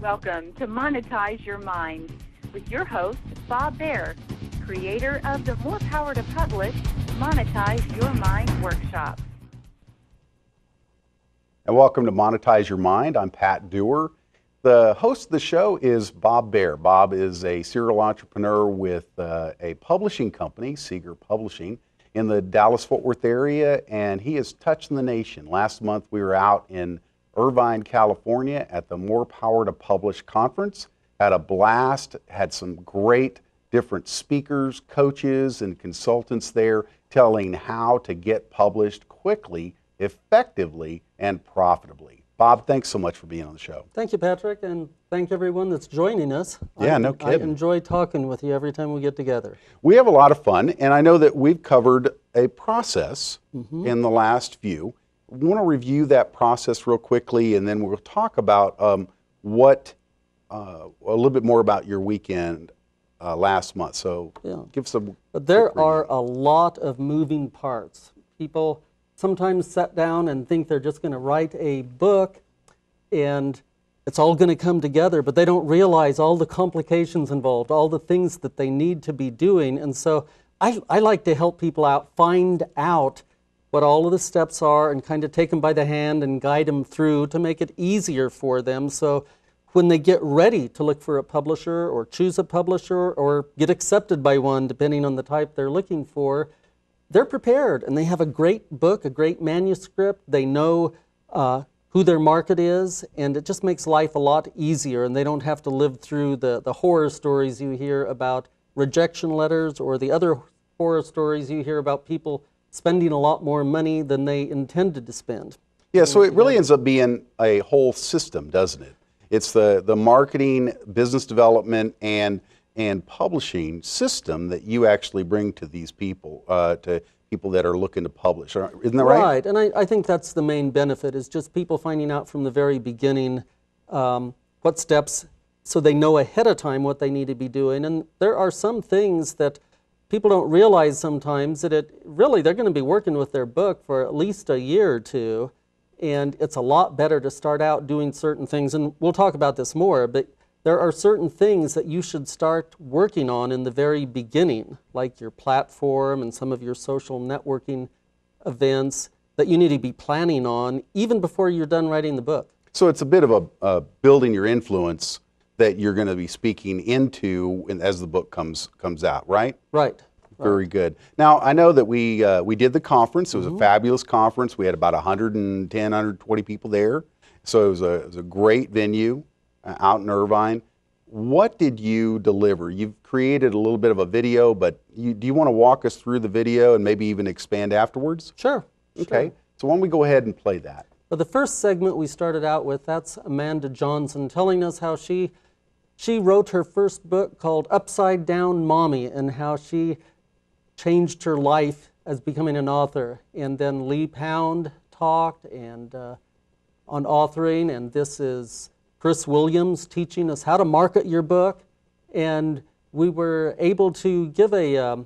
Welcome to Monetize Your Mind with your host, Bob Baer, creator of the More Power to Publish Monetize Your Mind workshop. And welcome to Monetize Your Mind. I'm Pat Dewar. The host of the show is Bob Baer. Bob is a serial entrepreneur with a publishing company, Seeger Publishing, in the Dallas-Fort Worth area, and he has touched the nation. Last month we were out in Irvine, California at the More Power to Publish conference. Had a blast, had some great different speakers, coaches, and consultants there telling how to get published quickly, effectively, and profitably. Bob, thanks so much for being on the show. Thank you, Patrick, and thank everyone that's joining us. Yeah, no kidding. I enjoy talking with you every time we get together. We have a lot of fun, and I know that we've covered a process in the last few. We want to review that process real quickly, and then we'll talk about a little bit more about your weekend last month. So give some. But there are a lot of moving parts. People sometimes sit down and think they're just going to write a book and it's all going to come together, but they don't realize all the complications involved, all the things that they need to be doing. And so I like to help people out, find out what all of the steps are and kind of take them by the hand and guide them through to make it easier for them. So when they get ready to look for a publisher or choose a publisher or get accepted by one, depending on the type they're looking for, they're prepared and they have a great book, a great manuscript. They know who their market is, and it just makes life a lot easier, and they don't have to live through the horror stories you hear about rejection letters or the other horror stories you hear about people spending a lot more money than they intended to spend. Yeah, so it really ends up being a whole system, doesn't it? It's the marketing, business development, and publishing system that you actually bring to these people, to people that are looking to publish. Isn't that right? Right, and I think that's the main benefit, is just people finding out from the very beginning what steps, so they know ahead of time what they need to be doing. And there are some things that people don't realize sometimes, that they're going to be working with their book for at least a year or two, and it's a lot better to start out doing certain things, and we'll talk about this more, but there are certain things that you should start working on in the very beginning, like your platform and some of your social networking events that you need to be planning on even before you're done writing the book. So it's a bit of a building your influence that you're going to be speaking into as the book comes out, right? Right. Very good. Now, I know that we did the conference. It was a fabulous conference. We had about 110, 120 people there. So it was a great venue out in Irvine. What did you deliver? You've created a little bit of a video, but do you want to walk us through the video and maybe even expand afterwards? Sure. Okay. So why don't we go ahead and play that? Well, the first segment we started out with, that's Amanda Johnson telling us how she wrote her first book called Upside Down Mommy, and how she changed her life as becoming an author. And then Lee Pound talked and on authoring, and this is Chris Williams teaching us how to market your book. And we were able to give a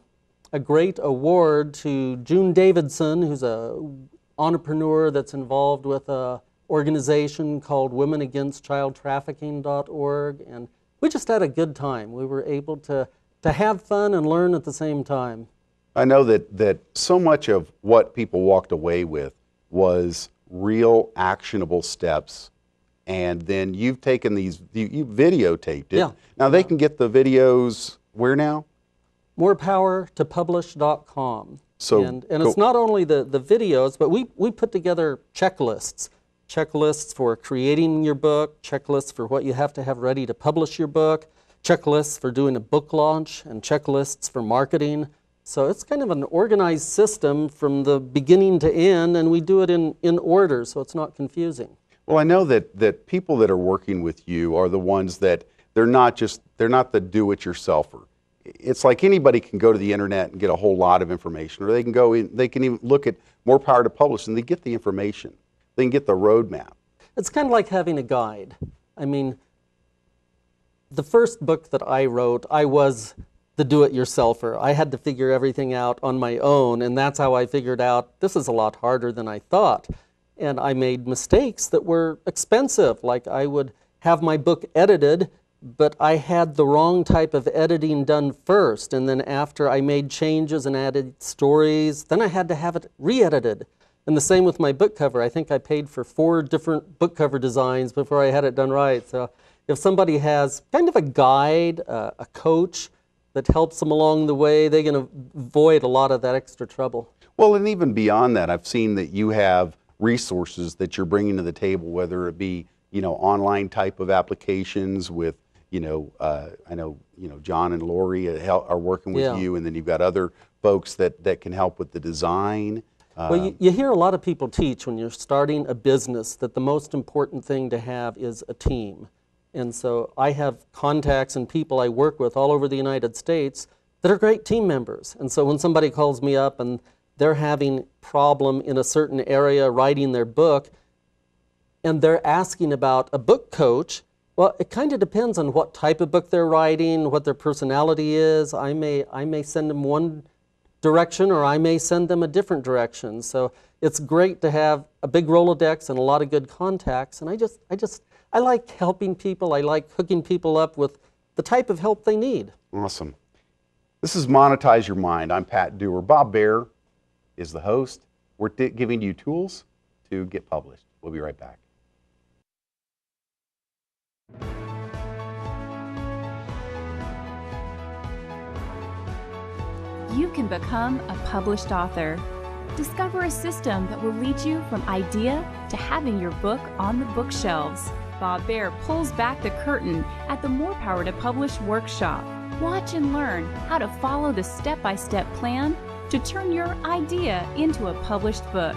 great award to June Davidson, who's an entrepreneur that's involved with an organization called womenagainstchildtrafficking.org. And we just had a good time. We were able to have fun and learn at the same time. I know that so much of what people walked away with was real actionable steps, and then you've taken these, you videotaped it. Yeah. Now they can get the videos where now? morepowertopublish.com. So and it's not only the videos, but we put together checklists for creating your book, checklists for what you have to have ready to publish your book, checklists for doing a book launch, and checklists for marketing. So it's kind of an organized system from the beginning to end, and we do it in order, so it's not confusing. Well, I know that people that are working with you are the ones that they're not the do-it-yourselfer. It's like anybody can go to the internet and get a whole lot of information, or they can even look at More Power to Publish and they get the information. They can get the roadmap. It's kind of like having a guide. I mean, the first book that I wrote, I was the do-it-yourselfer. I had to figure everything out on my own, and that's how I figured out this is a lot harder than I thought. And I made mistakes that were expensive, like I would have my book edited, but I had the wrong type of editing done first, and then after I made changes and added stories, then I had to have it re-edited. And the same with my book cover. I think I paid for 4 different book cover designs before I had it done right. So if somebody has kind of a guide, a coach that helps them along the way, they can avoid a lot of that extra trouble. Well, and even beyond that, I've seen that you have resources that you're bringing to the table, whether it be, online type of applications with, I know, John and Lori are working with you, and then you've got other folks that can help with the design. Well, you hear a lot of people teach when you're starting a business that the most important thing to have is a team. And so I have contacts and people I work with all over the United States that are great team members. And so when somebody calls me up and they're having problem in a certain area writing their book, and they're asking about a book coach, well, it kind of depends on what type of book they're writing, what their personality is. I may send them one direction, or I may send them a different direction. So it's great to have a big Rolodex and a lot of good contacts. And I like helping people. I like hooking people up with the type of help they need. Awesome. This is Monetize Your Mind. I'm Pat Dewar. Bob Baer is the host. We're giving you tools to get published. We'll be right back. You can become a published author. Discover a system that will lead you from idea to having your book on the bookshelves. Bob Baer pulls back the curtain at the More Power to Publish workshop. Watch and learn how to follow the step-by-step plan to turn your idea into a published book.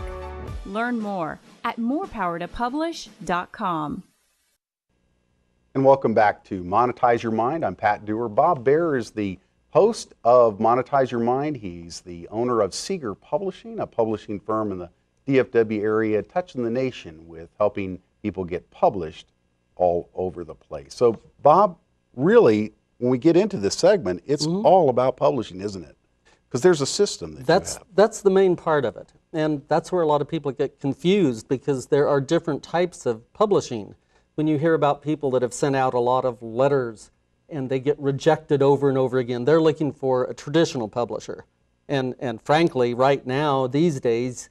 Learn more at morepowertopublish.com. And welcome back to Monetize Your Mind. I'm Pat Dewar. Bob Baer is the host of Monetize Your Mind. He's the owner of Seeger Publishing, a publishing firm in the DFW area, touching the nation with helping people get published all over the place. So, Bob, really, when we get into this segment, it's all about publishing, isn't it? Because there's a system that you have. That's the main part of it. And that's where a lot of people get confused, because there are different types of publishing. When you hear about people that have sent out a lot of letters and they get rejected over and over again, they're looking for a traditional publisher. And frankly, right now, these days,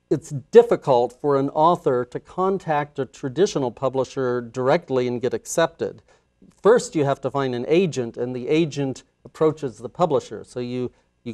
it's difficult for an author to contact a traditional publisher directly and get accepted. First, you have to find an agent, and the agent approaches the publisher. So you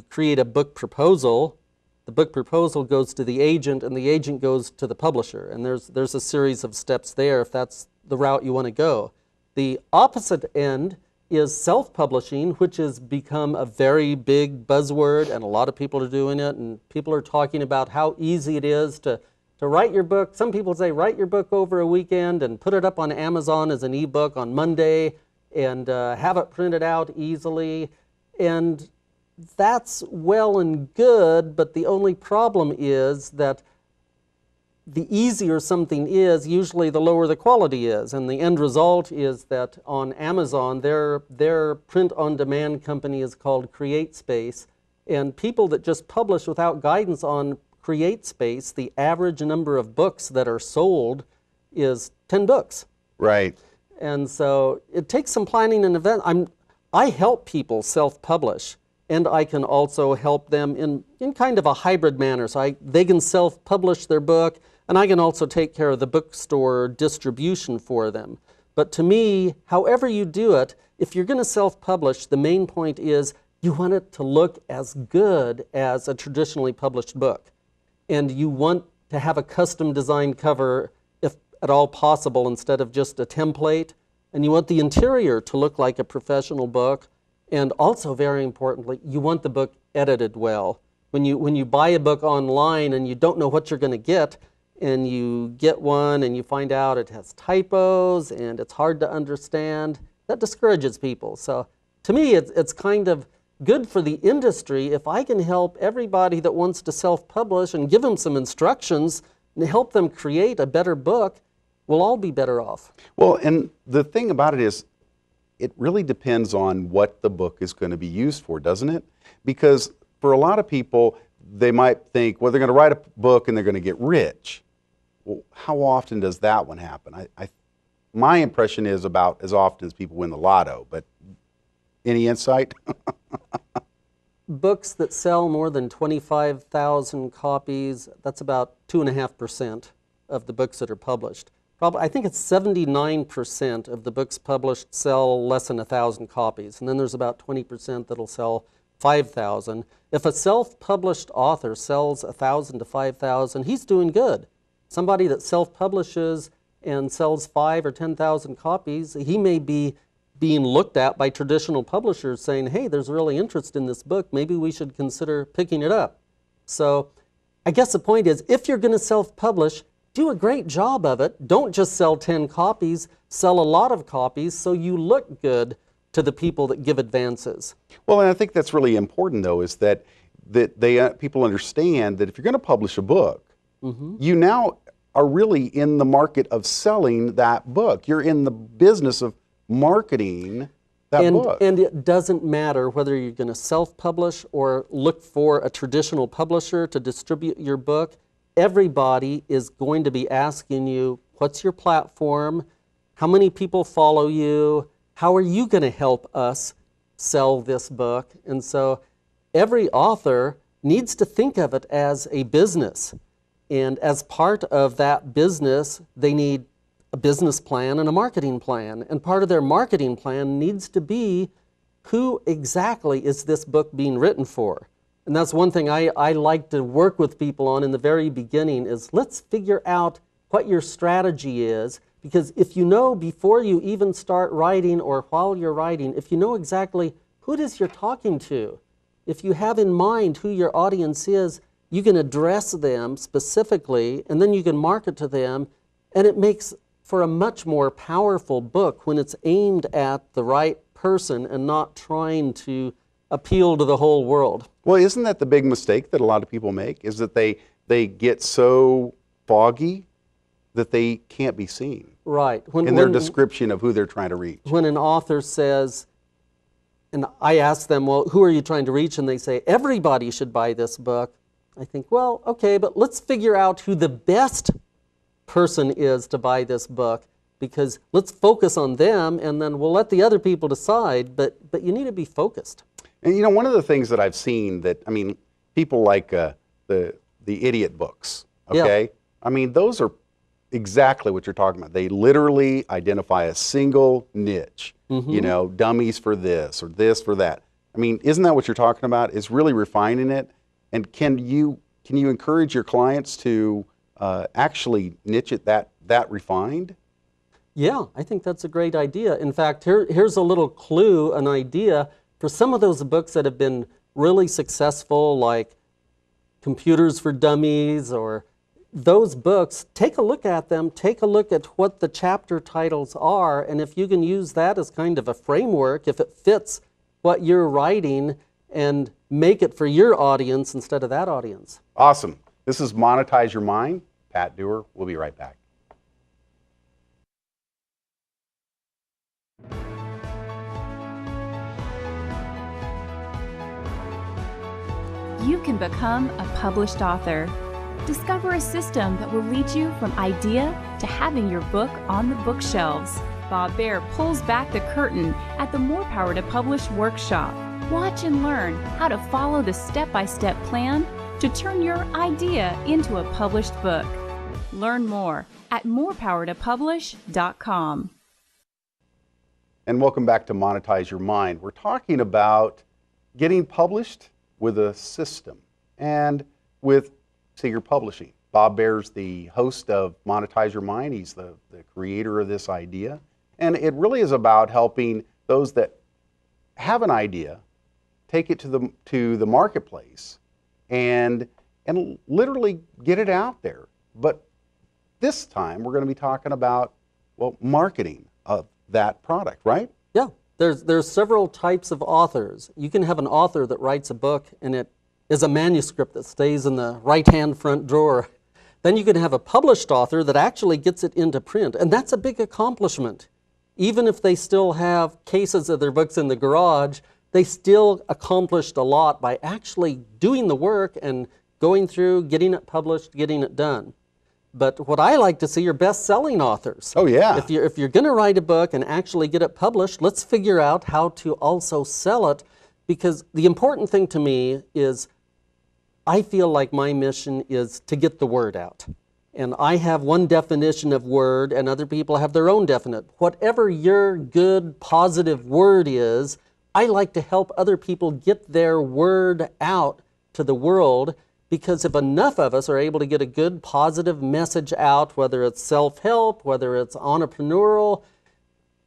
create a book proposal, the book proposal goes to the agent, and the agent goes to the publisher. And there's a series of steps there if that's the route you want to go. The opposite end is self-publishing, which has become a very big buzzword, and a lot of people are doing it, and people are talking about how easy it is to write your book. Some people say write your book over a weekend and put it up on Amazon as an ebook on Monday and have it printed out easily. And that's well and good, but the only problem is that the easier something is, usually the lower the quality is. And the end result is that on Amazon, their print-on-demand company is called CreateSpace. And people that just publish without guidance on CreateSpace, the average number of books that are sold is 10 books. Right. And so it takes some planning and event. I help people self-publish, and I can also help them in kind of a hybrid manner. So they can self-publish their book, and I can also take care of the bookstore distribution for them. But to me, however you do it, if you're going to self-publish, the main point is you want it to look as good as a traditionally published book. And you want to have a custom designed cover, if at all possible, instead of just a template. And you want the interior to look like a professional book. And also, very importantly, you want the book edited well. When you buy a book online and you don't know what you're going to get, and you get one and you find out it has typos and it's hard to understand, that discourages people. So to me, it's kind of good for the industry if I can help everybody that wants to self-publish and give them some instructions and help them create a better book. We'll all be better off. Well, and the thing about it is, it really depends on what the book is going to be used for, doesn't it? Because for a lot of people, they might think, well, they're going to write a book and they're going to get rich. Well, how often does that one happen? my impression is about as often as people win the lotto, but any insight? Books that sell more than 25,000 copies, that's about 2.5% of the books that are published. I think it's 79% of the books published sell less than 1,000 copies, and then there's about 20% that'll sell 5,000. If a self-published author sells 1,000 to 5,000, he's doing good. Somebody that self-publishes and sells 5 or 10,000 copies, he may be being looked at by traditional publishers saying, hey, there's really interest in this book, maybe we should consider picking it up. So I guess the point is, if you're going to self-publish, do a great job of it. Don't just sell 10 copies, sell a lot of copies so you look good to the people that give advances. Well, and I think that's really important, though, is that people understand that if you're going to publish a book, you now are really in the market of selling that book. You're in the business of marketing that book. And it doesn't matter whether you're going to self-publish or look for a traditional publisher to distribute your book. Everybody is going to be asking you, what's your platform? How many people follow you? How are you going to help us sell this book? And so every author needs to think of it as a business. And as part of that business, they need a business plan and a marketing plan. And part of their marketing plan needs to be, who exactly is this book being written for? And that's one thing I like to work with people on in the very beginning is, let's figure out what your strategy is. Because if you know before you even start writing or while you're writing, if you know exactly who it is you're talking to, if you have in mind who your audience is, you can address them specifically, and then you can market to them, and it makes for a much more powerful book when it's aimed at the right person and not trying to appeal to the whole world. Well, isn't that the big mistake that a lot of people make, is that they get so foggy that they can't be seen. Right. In their description of who they're trying to reach. When an author says, and I ask them, well, who are you trying to reach? And they say, everybody should buy this book. I think, well, okay, but let's figure out who the best person is to buy this book, because let's focus on them, and then we'll let the other people decide, but you need to be focused. And you know, one of the things that I've seen that, I mean, people like the idiot books, okay? Yeah. I mean, those are exactly what you're talking about. They literally identify a single niche, you know, dummies for this or this for that. I mean, isn't that what you're talking about? Is really refining it. And can you encourage your clients to actually niche it that refined? Yeah, I think that's a great idea. In fact, here's a little clue, an idea for some of those books that have been really successful, like Computers for Dummies, or those books. Take a look at them, take a look at what the chapter titles are, and if you can use that as kind of a framework, if it fits what you're writing, and make it for your audience instead of that audience. Awesome. This is Monetize Your Mind. Pat Dewar. We'll be right back. You can become a published author. Discover a system that will lead you from idea to having your book on the bookshelves. Bob Baer pulls back the curtain at the More Power to Publish workshop. Watch and learn how to follow the step-by-step plan to turn your idea into a published book. Learn more at morepowertopublish.com. And welcome back to Monetize Your Mind. We're talking about getting published with a system and with Seeger Publishing. Bob Baer's the host of Monetize Your Mind. He's the creator of this idea. And it really is about helping those that have an idea take it to the marketplace and literally get it out there. But this time we're going to be talking about, well, marketing of that product, right? Yeah. There's several types of authors. You can have an author that writes a book and it is a manuscript that stays in the right-hand front drawer. Then you can have a published author that actually gets it into print, and that's a big accomplishment. Even if they still have cases of their books in the garage, they still accomplished a lot by actually doing the work and going through, getting it published, getting it done. But what I like to see are best-selling authors. Oh, yeah. If you're going to write a book and actually get it published, let's figure out how to also sell it, because the important thing to me is I feel like my mission is to get the word out. And I have one definition of word, and other people have their own definite. Whatever your good, positive word is, I like to help other people get their word out to the world, because if enough of us are able to get a good, positive message out, whether it's self-help, whether it's entrepreneurial,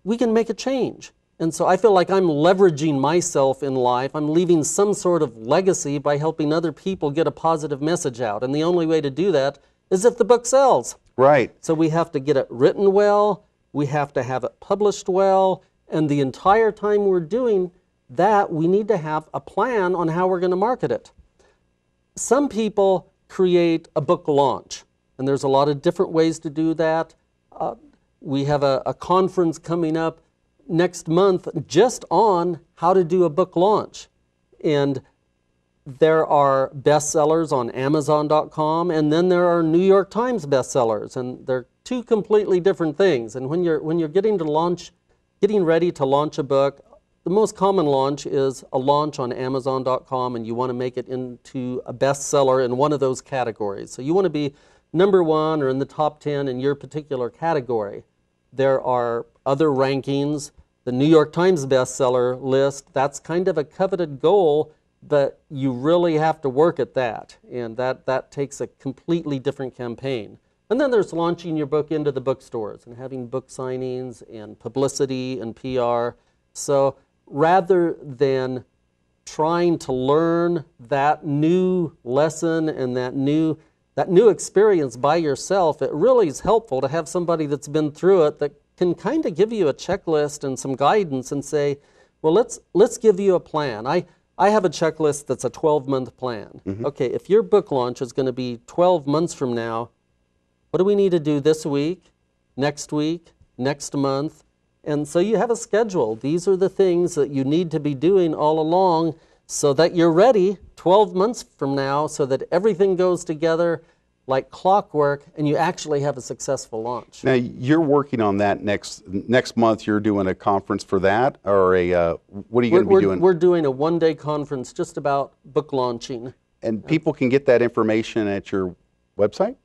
we can make a change. And so I feel like I'm leveraging myself in life. I'm leaving some sort of legacy by helping other people get a positive message out. And the only way to do that is if the book sells. Right. So we have to get it written well, we have to have it published well, and the entire time we're doing that, we need to have a plan on how we're going to market it. Some people create a book launch, and there's a lot of different ways to do that. We have a conference coming up next month just on how to do a book launch. And there are bestsellers on Amazon.com, and then there are New York Times bestsellers, and they're two completely different things. And when you're getting ready to launch a book, the most common launch is a launch on Amazon.com, and you want to make it into a bestseller in one of those categories. So you want to be number 1 or in the top 10 in your particular category. There are other rankings. The New York Times bestseller list, that's kind of a coveted goal, but you really have to work at that, and that takes a completely different campaign. And then there's launching your book into the bookstores and having book signings and publicity and PR. So rather than trying to learn that new lesson and that new experience by yourself, it really is helpful to have somebody that's been through it that can kind of give you a checklist and some guidance and say, well, let's give you a plan. I have a checklist that's a 12-month plan. Mm-hmm. Okay, if your book launch is going to be 12 months from now, what do we need to do this week, next month? And so you have a schedule. These are the things that you need to be doing all along so that you're ready 12 months from now, so that everything goes together like clockwork and you actually have a successful launch. Now, you're working on that next month. You're doing a conference for that, or what are you going to be doing? We're doing a one-day conference just about book launching. And people can get that information at your website?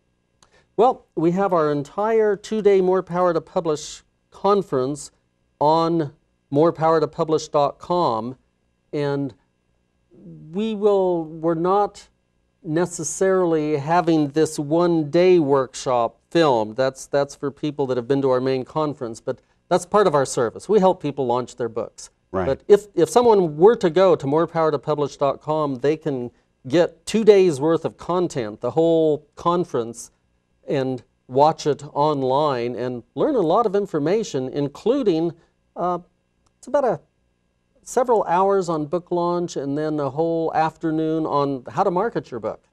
Well, we have our entire 2-day More Power to Publish conference on morepowertopublish.com, and we're not necessarily having this one-day workshop filmed. That's for people that have been to our main conference, but that's part of our service. We help people launch their books. Right. But if someone were to go to morepowertopublish.com, they can get 2 days worth of content, the whole conference, and watch it online and learn a lot of information, including it's about several hours on book launch and then a whole afternoon on how to market your book.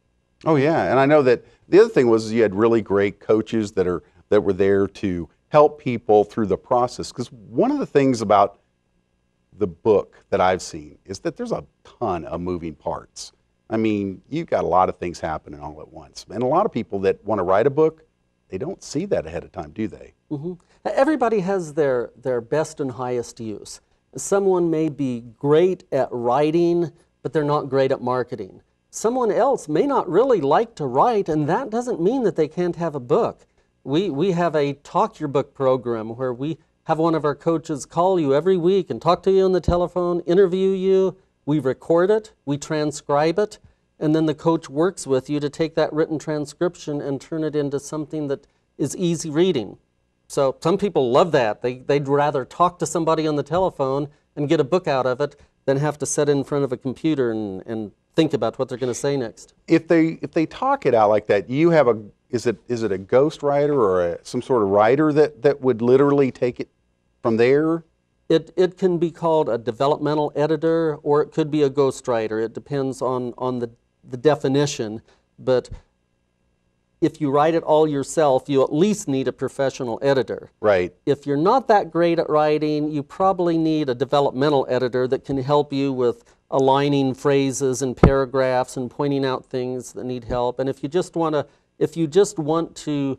Oh yeah, and I know that the other thing was you had really great coaches that were there to help people through the process. Because one of the things about the book that I've seen is that there's a ton of moving parts. I mean, you've got a lot of things happening all at once. And a lot of people that want to write a book, they don't see that ahead of time, do they? Mm-hmm. Everybody has their best and highest use. Someone may be great at writing, but they're not great at marketing. Someone else may not really like to write, and that doesn't mean that they can't have a book. We have a Talk Your Book program where we have one of our coaches call you every week and talk to you on the telephone, interview you. We record it, we transcribe it, and then the coach works with you to take that written transcription and turn it into something that is easy reading. So some people love that. They'd rather talk to somebody on the telephone and get a book out of it than have to sit in front of a computer and think about what they're going to say next. If they talk it out like that, you have is it a ghostwriter or some sort of writer that would literally take it from there? It can be called a developmental editor, or it could be a ghostwriter. It depends on the definition. But if you write it all yourself, you at least need a professional editor. Right. If you're not that great at writing, you probably need a developmental editor that can help you with aligning phrases and paragraphs and pointing out things that need help. And if you just want to if you just want to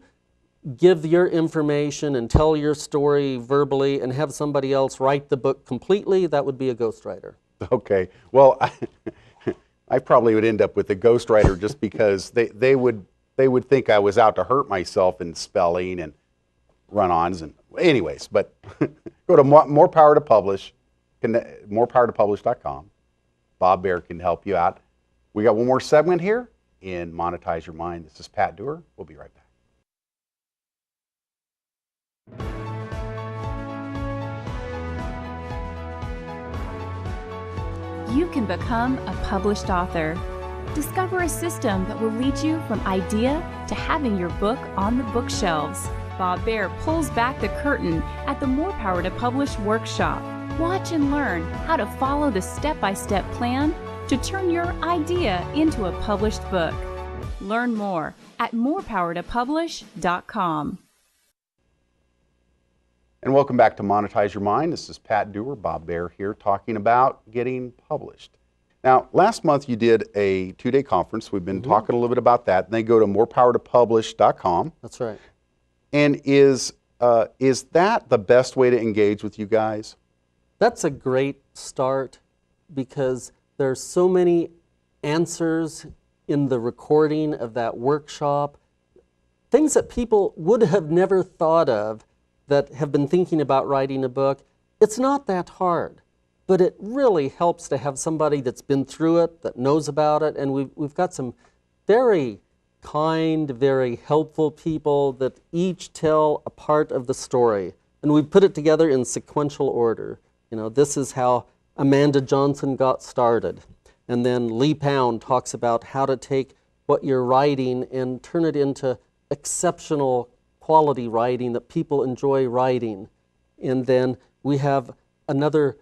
give your information and tell your story verbally and have somebody else write the book completely, that would be a ghostwriter. Okay. Well, I probably would end up with a ghostwriter just because they would think I was out to hurt myself in spelling and run-ons and anyways. But go to More Power to Publish, morepowertopublish.com. Bob Baer can help you out. We got one more segment here in Monetize Your Mind. This is Pat Dewar. We'll be right back. You can become a published author. Discover a system that will lead you from idea to having your book on the bookshelves. Bob Baer pulls back the curtain at the More Power to Publish workshop. Watch and learn how to follow the step-by-step plan to turn your idea into a published book. Learn more at morepowertopublish.com. And welcome back to Monetize Your Mind. This is Pat Dewar, Bob Baer here, talking about getting published. Now, last month you did a 2-day conference. We've been talking a little bit about that. And they go to morepowertopublish.com. That's right. And is that the best way to engage with you guys? That's a great start because there's so many answers in the recording of that workshop, things that people would have never thought of that have been thinking about writing a book. It's not that hard, but it really helps to have somebody that's been through it, that knows about it, and we've got some very kind, very helpful people that each tell a part of the story, and we put it together in sequential order. You know, this is how Amanda Johnson got started, and then Lee Pound talks about how to take what you're writing and turn it into exceptional quality writing that people enjoy writing. And then we have another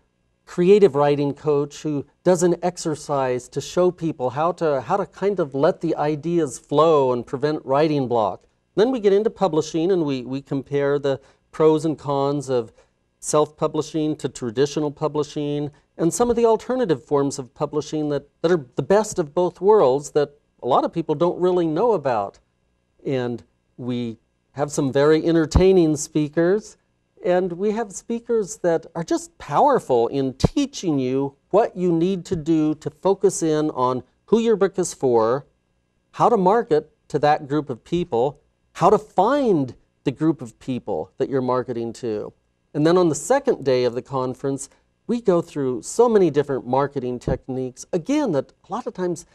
creative writing coach who does an exercise to show people how to kind of let the ideas flow and prevent writing block. Then we get into publishing and we compare the pros and cons of self-publishing to traditional publishing and some of the alternative forms of publishing that are the best of both worlds that a lot of people don't really know about. And we have some very entertaining speakers, and we have speakers that are just powerful in teaching you what you need to do to focus in on who your book is for, how to market to that group of people, how to find the group of people that you're marketing to. And then on the second day of the conference, we go through so many different marketing techniques, again, that a lot of times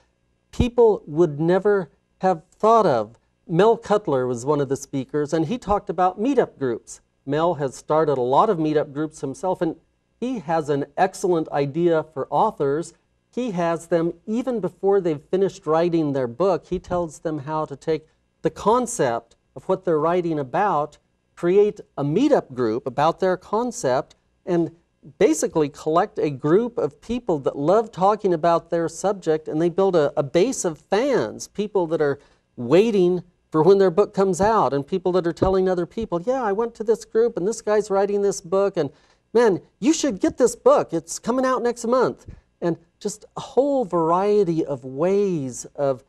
people would never have thought of. Mel Cutler was one of the speakers, and he talked about meetup groups. Mel has started a lot of meetup groups himself, and he has an excellent idea for authors. He has them, even before they've finished writing their book, he tells them how to take the concept of what they're writing about, create a meetup group about their concept, and basically collect a group of people that love talking about their subject, and they build a base of fans, people that are waiting for when their book comes out, and people that are telling other people, yeah, I went to this group and this guy's writing this book, and man, you should get this book. It's coming out next month. And just a whole variety of ways of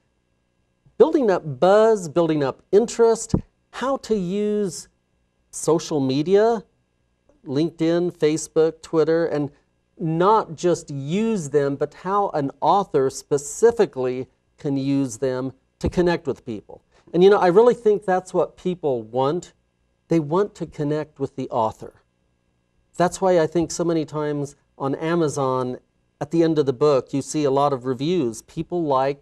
building up buzz, building up interest, how to use social media, LinkedIn, Facebook, Twitter, and not just use them, but how an author specifically can use them to connect with people. And you know, I really think that's what people want. They want to connect with the author. That's why I think so many times on Amazon, at the end of the book, you see a lot of reviews. People like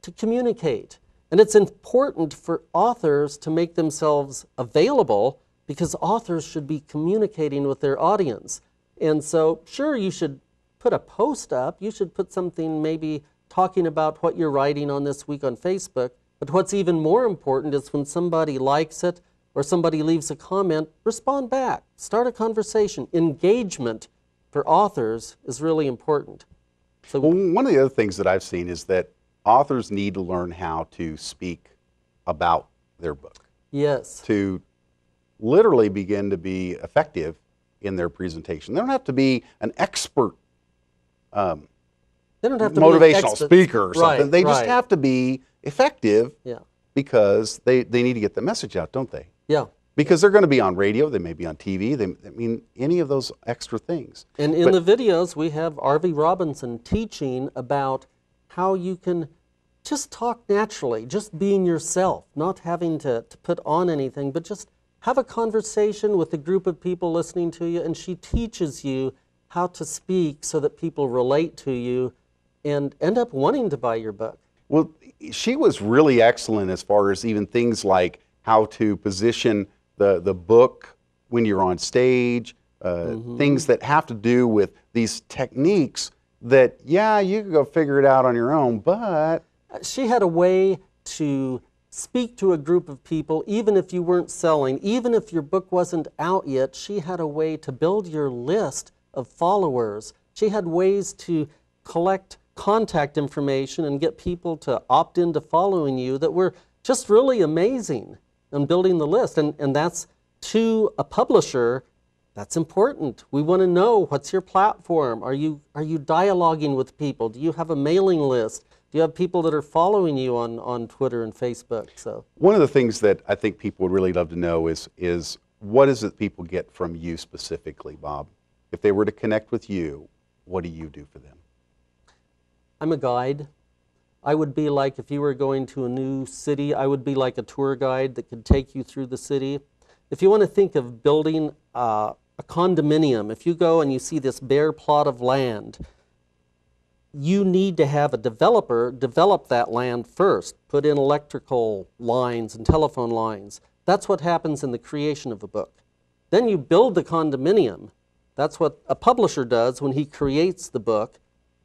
to communicate. And it's important for authors to make themselves available because authors should be communicating with their audience. And so, sure, you should put a post up. You should put something maybe talking about what you're writing on this week on Facebook. But what's even more important is when somebody likes it or somebody leaves a comment, respond back. Start a conversation. Engagement for authors is really important. So, well, one of the other things that I've seen is that authors need to learn how to speak about their book. Yes. To literally begin to be effective in their presentation. They don't have to be an expert they don't have to motivational be an expert speaker or something. Right, they just right. have to be effective Yeah. because they need to get the message out, don't they? Yeah. Because they're going to be on radio, they may be on TV, I mean, any of those extra things. And in the videos, we have R.V. Robinson teaching about how you can just talk naturally, just being yourself, not having to put on anything, but just have a conversation with a group of people listening to you, and she teaches you how to speak so that people relate to you and end up wanting to buy your book. Well, she was really excellent as far as even things like how to position the book when you're on stage, things that have to do with these techniques that, yeah, you can go figure it out on your own, but... She had a way to speak to a group of people, even if you weren't selling, even if your book wasn't out yet. She had a way to build your list of followers. She had ways to collect contact information and get people to opt into following you that were just really amazing in building the list. And that's, to a publisher, that's important. We want to know, what's your platform? Are you dialoguing with people? Do you have a mailing list? Do you have people that are following you on Twitter and Facebook? So one of the things that I think people would really love to know is what is it people get from you specifically, Bob? If they were to connect with you, what do you do for them? I'm a guide. I would be like, if you were going to a new city, I would be like a tour guide that could take you through the city. If you want to think of building a condominium, if you go and you see this bare plot of land, you need to have a developer develop that land first, put in electrical lines and telephone lines. That's what happens in the creation of a book. Then you build the condominium. That's what a publisher does when he creates the book.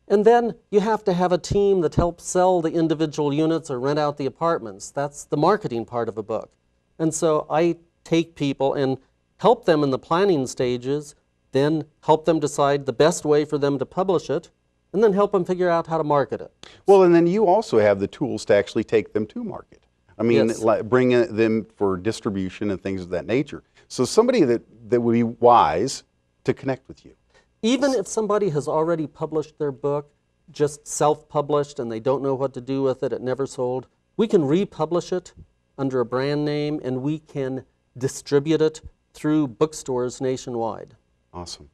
And then you have to have a team that helps sell the individual units or rent out the apartments. That's the marketing part of a book. And so I take people and help them in the planning stages, then help them decide the best way for them to publish it, and then help them figure out how to market it. Well, and then you also have the tools to actually take them to market. I mean, Yes. bring them for distribution and things of that nature. So somebody that would be wise to connect with you. Even if somebody has already published their book, just self-published, and they don't know what to do with it, it never sold, we can republish it under a brand name, and we can distribute it through bookstores nationwide. Awesome.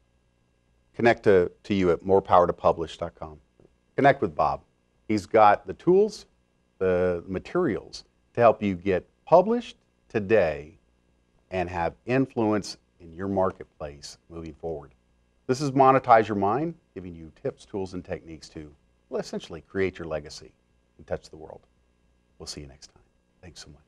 Connect to you at morepowertopublish.com. Connect with Bob. He's got the tools, the materials to help you get published today and have influence in your marketplace moving forward. This is Monetize Your Mind, giving you tips, tools, and techniques to, well, essentially create your legacy and touch the world. We'll see you next time. Thanks so much.